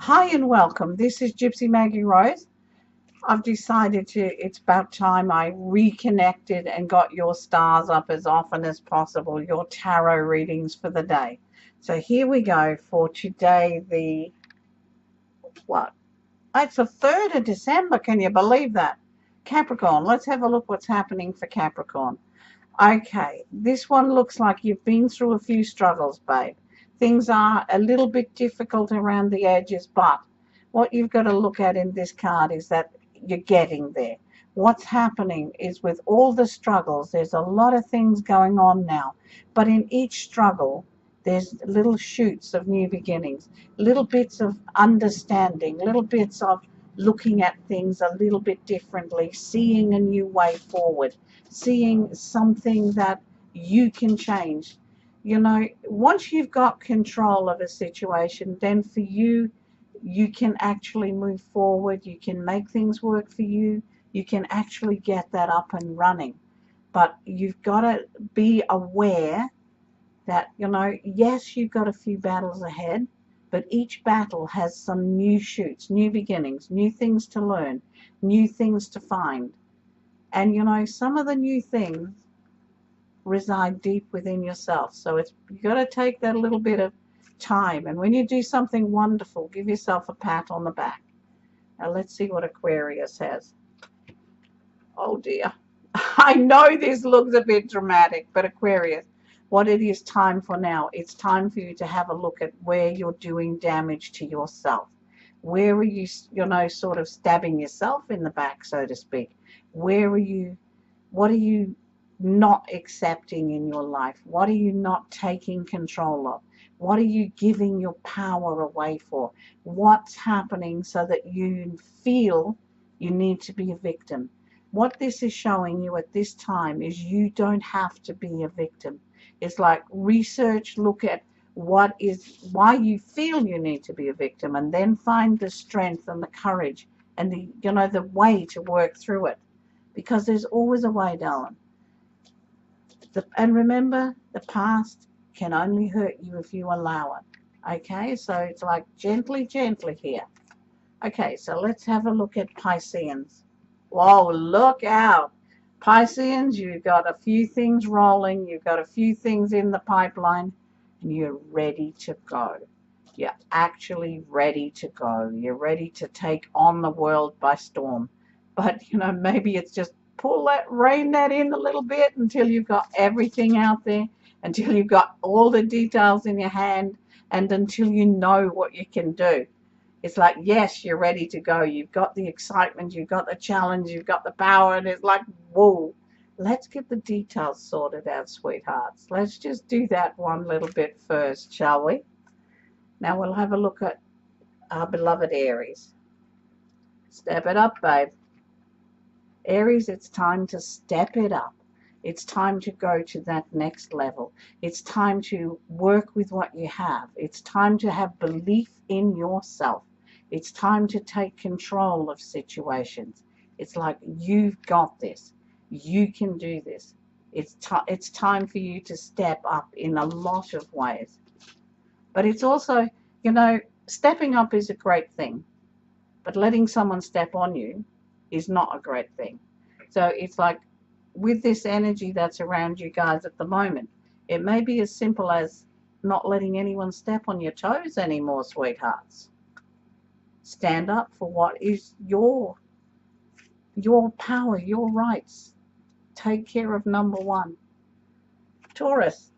Hi and welcome. This is Gypsy Maggie Rose. I've decided it's about time I reconnected and got your stars up as often as possible, your tarot readings for the day. So here we go for today, what? It's the 3rd of December. Can you believe that? Capricorn. Let's have a look what's happening for Capricorn. Okay, this one looks like you've been through a few struggles, babe. Things are a little bit difficult around the edges, but what you've got to look at in this card is that you're getting there. What's happening is with all the struggles, there's a lot of things going on now, but in each struggle, there's little shoots of new beginnings, little bits of understanding, little bits of looking at things a little bit differently, seeing a new way forward, seeing something that you can change. You know, once you've got control of a situation, then for you, you can actually move forward. You can make things work for you. You can actually get that up and running. But you've got to be aware that, yes, you've got a few battles ahead, but each battle has some new shoots, new beginnings, new things to learn, new things to find. And some of the new things reside deep within yourself. So you got to take that little bit of time. And when you do something wonderful, give yourself a pat on the back. Now let's see what Aquarius has. Oh dear. I know this looks a bit dramatic, but Aquarius, what it is time for now, it's time for you to have a look at where you're doing damage to yourself. Where are you, sort of stabbing yourself in the back, so to speak? What are you not accepting in your life? What are you not taking control of? What are you giving your power away for? What's happening so that you feel you need to be a victim? What this is showing you at this time is you don't have to be a victim. It's like research, look at why you feel you need to be a victim, and then find the strength and the courage and the way to work through it. Because there's always a way, darling. And remember, the past can only hurt you if you allow it. Okay, so it's like gently, gently here. Okay, so let's have a look at Pisceans. Whoa, look out. Pisceans, you've got a few things rolling, you've got a few things in the pipeline, and you're ready to go. You're actually ready to go. You're ready to take on the world by storm. But, maybe it's just rein that in a little bit until you've got everything out there, until you've got all the details in your hand, and until you know what you can do. It's like, yes, you're ready to go. You've got the excitement, you've got the challenge, you've got the power, and it's like, whoa, let's get the details sorted out, sweethearts. Let's just do that one little bit first, shall we? Now we'll have a look at our beloved Aries. Step it up, babe. Aries, it's time to step it up. It's time to go to that next level. It's time to work with what you have. It's time to have belief in yourself. It's time to take control of situations. It's like, you've got this. You can do this. It's time for you to step up in a lot of ways. But it's also, stepping up is a great thing. But letting someone step on you is not a great thing. So it's like, with this energy that's around you guys at the moment, it may be as simple as not letting anyone step on your toes anymore, sweethearts. Stand up for what is your power, your rights. Take care of number one. Taurus.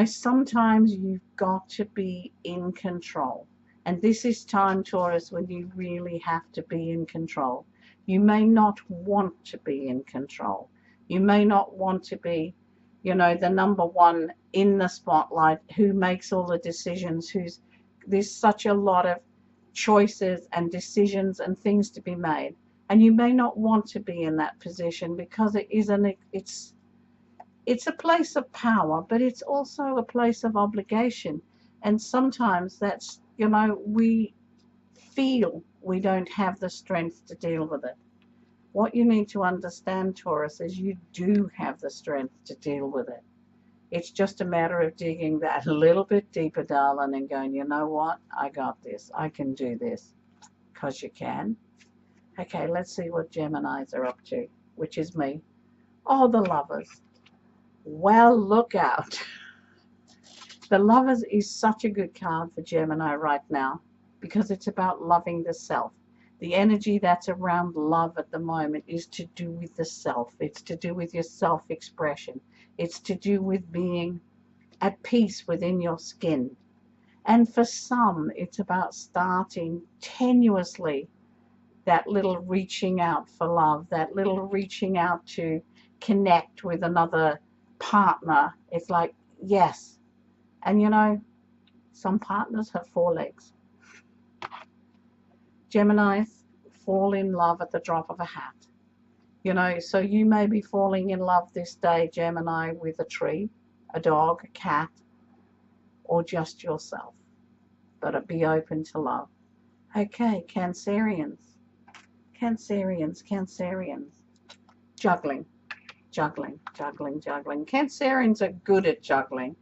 Sometimes you've got to be in control. And this is time, Taurus, when you really have to be in control. You may not want to be in control. You may not want to be, the number one in the spotlight, who makes all the decisions, there's such a lot of choices and decisions and things to be made. And you may not want to be in that position because it's a place of power, but it's also a place of obligation. And sometimes that's, we feel we don't have the strength to deal with it. What you need to understand, Taurus, is you do have the strength to deal with it. It's just a matter of digging that a little bit deeper, darling, and going, you know what? I got this. I can do this. Because you can. Okay, let's see what Geminis are up to, which is me. Oh, the Lovers. Well, look out. The Lovers is such a good card for Gemini right now because it's about loving the self. The energy that's around love at the moment is to do with the self. It's to do with your self-expression. It's to do with being at peace within your skin. And for some, it's about starting tenuously that little reaching out for love, that little reaching out to connect with another partner. It's like, yes. And you know, some partners have 4 legs. Geminis fall in love at the drop of a hat. You know, so you may be falling in love this day, Gemini, with a tree, a dog, a cat, or just yourself. But be open to love. Okay, Cancerians. Cancerians. Juggling. Cancerians are good at juggling.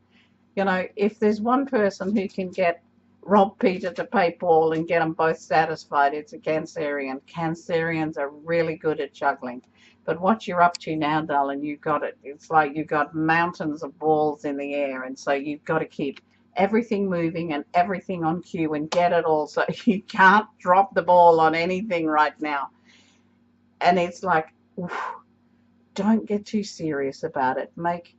You know, if there's one person who can get rob Peter to pay Paul and get them both satisfied, it's a Cancerian. Cancerians are really good at juggling. But what you're up to now, darling, you've got it. It's like you've got mountains of balls in the air, and so you've got to keep everything moving and everything on cue and get it all. So you can't drop the ball on anything right now. And it's like, oof, don't get too serious about it. Make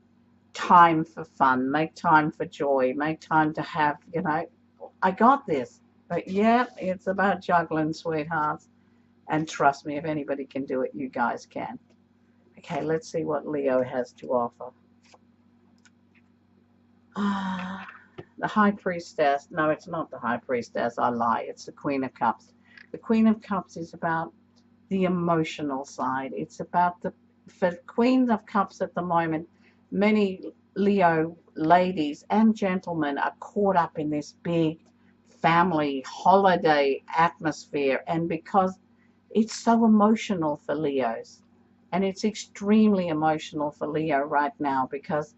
time for fun. Make time for joy. Make time to have, you know, I got this. But yeah, it's about juggling, sweethearts. And trust me, if anybody can do it, you guys can. Okay, let's see what Leo has to offer. The High Priestess. No, it's not the High Priestess. I lie. It's the Queen of Cups. The Queen of Cups is about the emotional side. It's about for Queens of Cups at the moment, many Leo ladies and gentlemen are caught up in this big family holiday atmosphere, and because it's so emotional for Leos, and it's extremely emotional for Leo right now because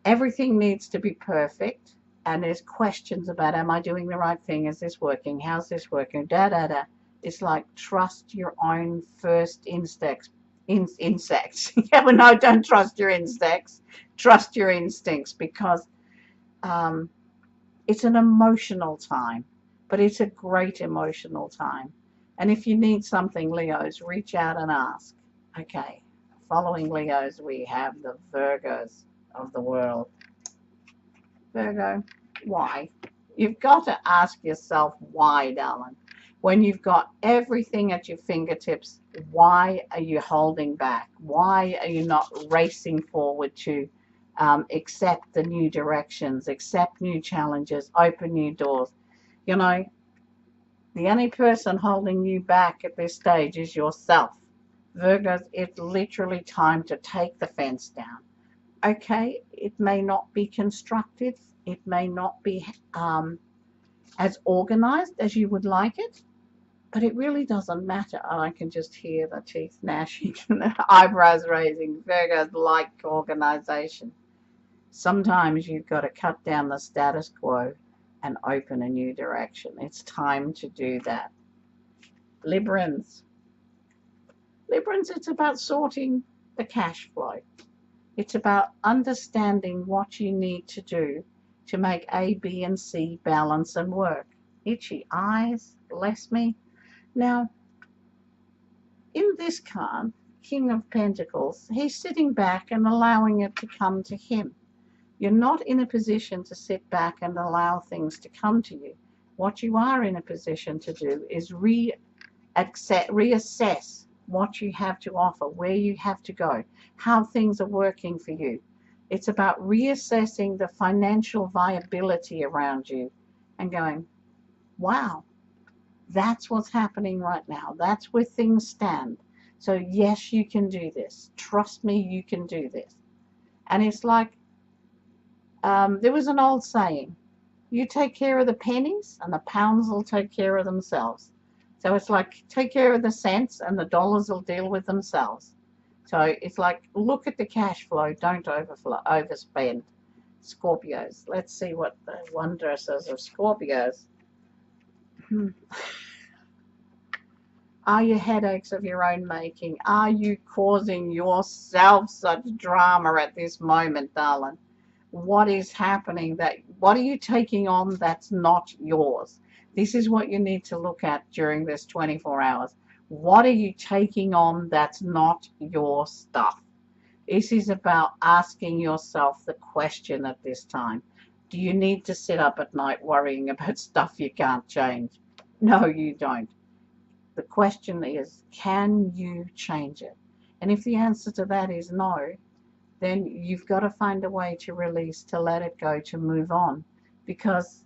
everything needs to be perfect, and there's questions about, am I doing the right thing? Is this working? How's this working? It's like, trust your own first instincts. Yeah, but no, don't trust your instincts. Trust your instincts, because it's an emotional time, but it's a great emotional time. And if you need something, Leos, reach out and ask. Okay, following Leos, we have the Virgos of the world. Virgo, why? You've got to ask yourself why, darling. When you've got everything at your fingertips, why are you holding back? Why are you not racing forward to accept the new directions, accept new challenges, open new doors? You know, the only person holding you back at this stage is yourself. Virgos, it's literally time to take the fence down. Okay, it may not be constructive. It may not be as organized as you would like it, but it really doesn't matter. And I can just hear the teeth gnashing and the eyebrows raising. Virgos like organization. Sometimes you've got to cut down the status quo and open a new direction. It's time to do that. Librans. Librans, it's about sorting the cash flow. It's about understanding what you need to do to make A, B, and C balance and work. Itchy eyes, bless me. Now, in this card, King of Pentacles, he's sitting back and allowing it to come to him. You're not in a position to sit back and allow things to come to you. What you are in a position to do is reassess what you have to offer, where you have to go, how things are working for you. It's about reassessing the financial viability around you and going, wow, that's what's happening right now. That's where things stand. So yes, you can do this. Trust me, you can do this. And it's like, there was an old saying, you take care of the pennies and the pounds will take care of themselves. So it's like, take care of the cents and the dollars will deal with themselves. So it's like, look at the cash flow, don't overspend. Scorpios. Let's see what the wonder says of Scorpios. Are you headaches of your own making? Are you causing yourself such drama at this moment, darling? What is happening? What are you taking on that's not yours? This is what you need to look at during this 24 hours. What are you taking on that's not your stuff? This is about asking yourself the question at this time. Do you need to sit up at night worrying about stuff you can't change? No, you don't. The question is, can you change it? And if the answer to that is no, then you've got to find a way to release, to let it go, to move on, because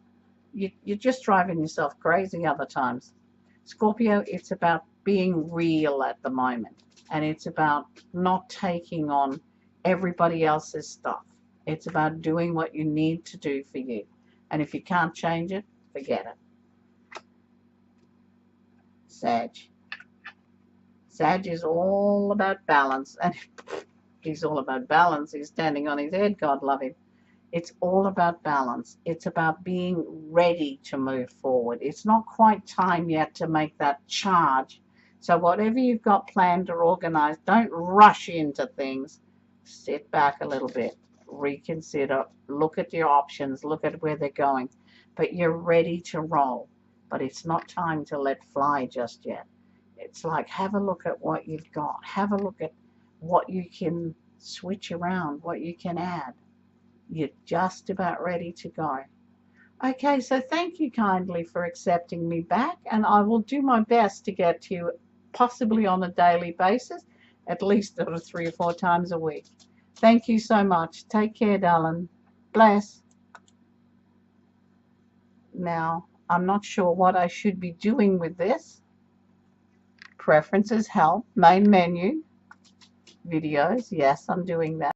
you're just driving yourself crazy other times. Scorpio, it's about being real at the moment, and it's about not taking on everybody else's stuff. It's about doing what you need to do for you. And if you can't change it, forget it. Sag. Sag is all about balance, and he's all about balance. He's standing on his head, God love him. It's all about balance. It's about being ready to move forward. It's not quite time yet to make that charge. So whatever you've got planned or organized, don't rush into things. Sit back a little bit, reconsider, look at your options, look at where they're going. But you're ready to roll. But it's not time to let fly just yet. It's like, have a look at what you've got. Have a look at what you can switch around, what you can add. You're just about ready to go. Okay, so thank you kindly for accepting me back, and I will do my best to get to you possibly on a daily basis, at least 3 or 4 times a week. Thank you so much. Take care, darling. Bless. Now, I'm not sure what I should be doing with this. Preferences, help, main menu, videos. Yes, I'm doing that.